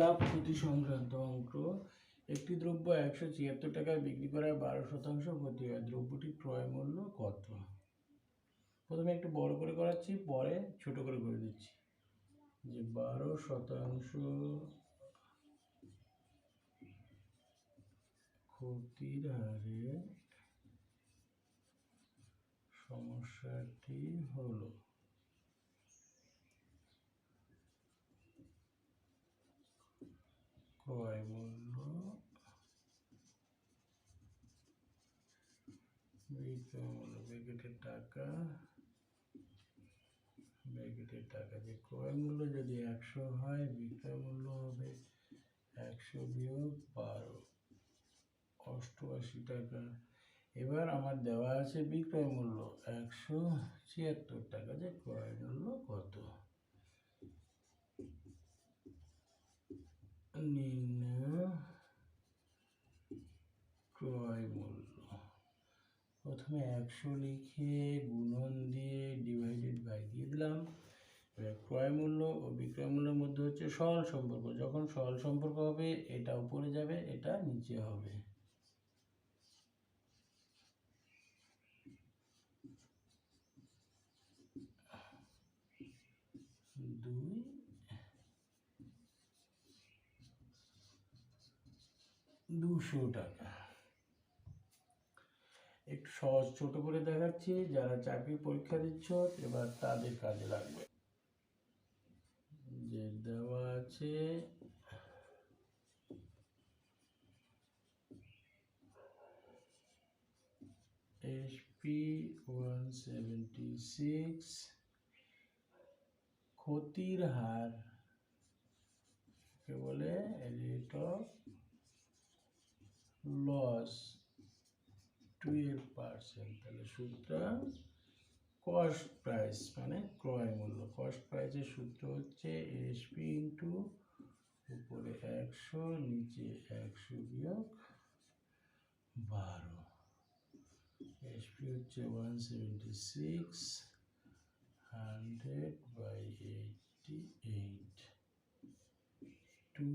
লাভ ক্ষতি সংক্রান্ত অঙ্ক। একটি দ্রব্য 176 টাকায় বিক্রি করায় 12% ক্ষতি হয়, দ্রব্যটি ক্রয় মূল্য কত? প্রথমে একটু বড় করে করাচ্ছি, পরে ছোট করে দিচ্ছি। যে 12% ক্ষতির হারে সমস্যাটি হলো ক্রয় মূল্য বিক্রয় মূল্য ব্র্যাকেটের টাকা যে ক্রয় মূল্য যদি 100 হয়, বিক্রয় মূল্য হবে 100 বিয়োগ 12, 88 টাকা। এবার আমার দেওয়া আছে বিক্রয় মূল্য 176 টাকা, যে ক্রয় মূল্য কত? নির্ণয় ক্রয় মূল্য। প্রথমে 100 লিখে গুণন দিয়ে ডিভাইডেড বাই দিয়ে দিলাম। ক্রয় মূল্য ও বিক্রয় মূল্যের মধ্যে হচ্ছে সরল সম্পর্ক। যখন সরল সম্পর্ক হবে, এটা উপরে যাবে, এটা নিচে হবে। দুই 200 টাকা। একটু সহজ ছোট করে দেখাচ্ছি, যারা চাকরি পরীক্ষা দিচ্ছ এবার তাদের কাজে লাগবে। যে দেওয়া আছে HP 176, ক্ষতির হার কে বলে রেট অফ লস 12%। তাহলে সুতরাং কস্ট প্রাইস মানে ক্রয় মূল্য, কস্ট প্রাইসের সূত্র হচ্ছে HP ইন্টু উপরে 100 নিচে 100 বিয়োগ 12। HP হচ্ছে 176, 100/88, 2